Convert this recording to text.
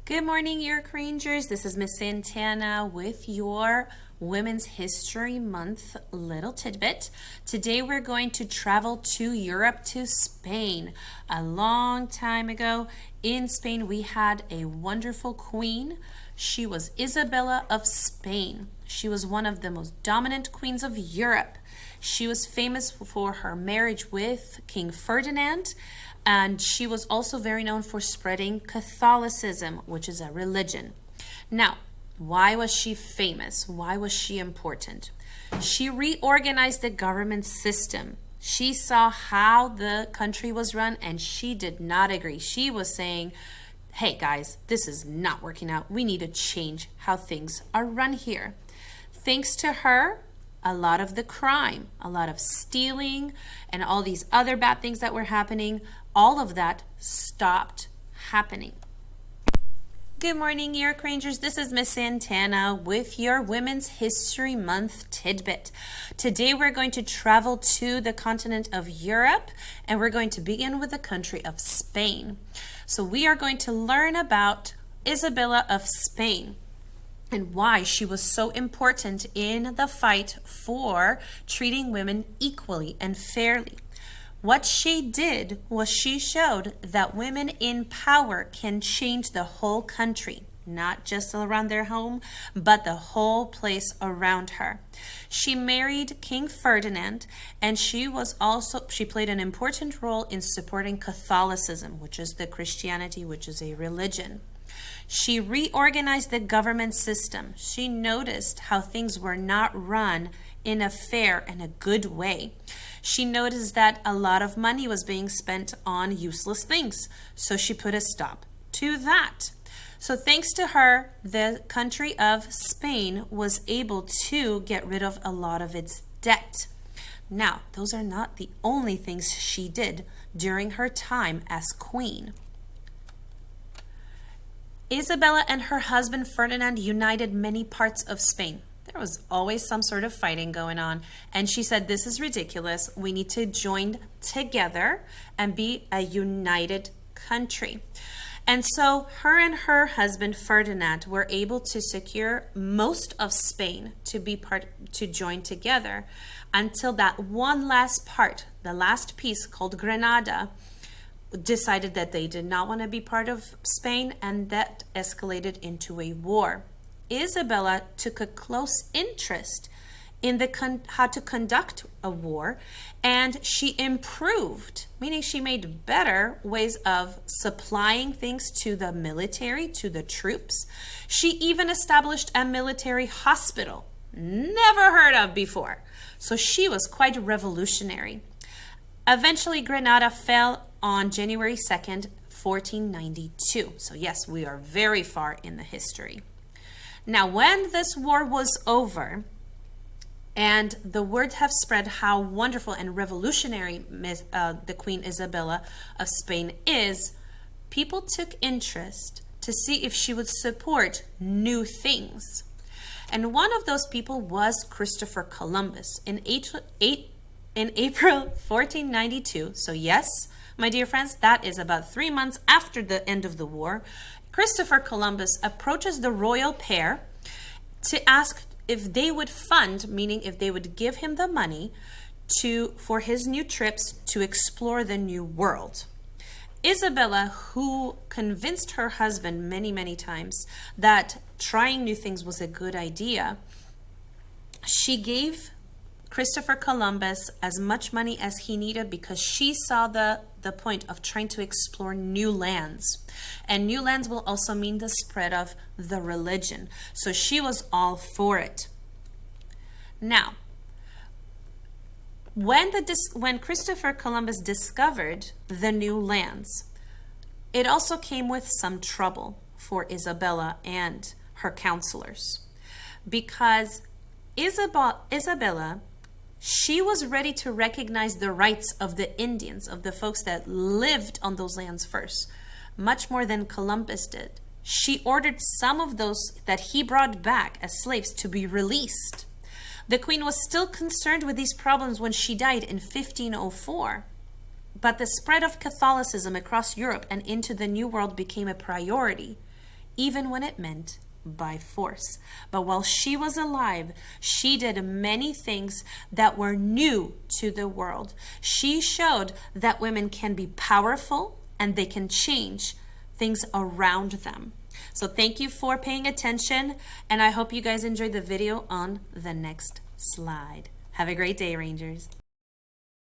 Good morning, York Rangers. This is Miss Santana with your Women's History Month little tidbit. Today we're going to travel to Europe, to Spain. A long time ago in Spain, we had a wonderful queen. She was Isabella of Spain. She was one of the most dominant queens of Europe. She was famous for her marriage with King Ferdinand. And she was also very known for spreading Catholicism, which is a religion. Now, why was she famous? Why was she important? She reorganized the government system. She saw how the country was run and she did not agree. She was saying, hey guys, this is not working out. We need to change how things are run here. Thanks to her, a lot of the crime, a lot of stealing, and all these other bad things that were happening, all of that stopped happening. Good morning, York Rangers. This is Miss Santana with your Women's History Month tidbit. Today we're going to travel to the continent of Europe, and we're going to begin with the country of Spain. So we are going to learn about Isabella of Spain and why she was so important in the fight for treating women equally and fairly. What she did was she showed that women in power can change the whole country, not just around their home, but the whole place around her. She married King Ferdinand, and she played an important role in supporting Catholicism, which is the Christianity, which is a religion. She reorganized the government system. She noticed how things were not run in a fair and a good way. She noticed that a lot of money was being spent on useless things, so she put a stop to that. So thanks to her, the country of Spain was able to get rid of a lot of its debt. Now, those are not the only things she did during her time as queen. Isabella and her husband Ferdinand united many parts of Spain. There was always some sort of fighting going on, and she said, this is ridiculous. We need to join together and be a united country. And so her and her husband Ferdinand were able to secure most of Spain to join together until that one last part, the last piece called Granada, decided that they did not want to be part of Spain, and that escalated into a war. Isabella took a close interest in how to conduct a war, and she improved, meaning she made better ways of supplying things to the military, to the troops. She even established a military hospital, never heard of before. So she was quite revolutionary. Eventually, Granada fell on January 2nd, 1492. So yes, we are very far in the history. Now, when this war was over, and the word have spread how wonderful and revolutionary the Queen Isabella of Spain is, people took interest to see if she would support new things. And one of those people was Christopher Columbus in April 1492. So yes, my dear friends, that is about 3 months after the end of the war. Christopher Columbus approaches the royal pair to ask if they would fund, meaning if they would give him the money for his new trips to explore the new world. Isabella, who convinced her husband many, many times that trying new things was a good idea, she gave Christopher Columbus as much money as he needed because she saw the point of trying to explore new lands. And new lands will also mean the spread of the religion. So she was all for it. Now, when Christopher Columbus discovered the new lands, it also came with some trouble for Isabella and her counselors. Because Isabella, she was ready to recognize the rights of the Indians, of the folks that lived on those lands first, much more than Columbus did. She ordered some of those that he brought back as slaves to be released. The queen was still concerned with these problems when she died in 1504. But the spread of Catholicism across Europe and into the New World became a priority, even when it meant by force. But while she was alive, she did many things that were new to the world. She showed that women can be powerful and they can change things around them. So thank you for paying attention, and I hope you guys enjoyed the video on the next slide. Have a great day, Rangers.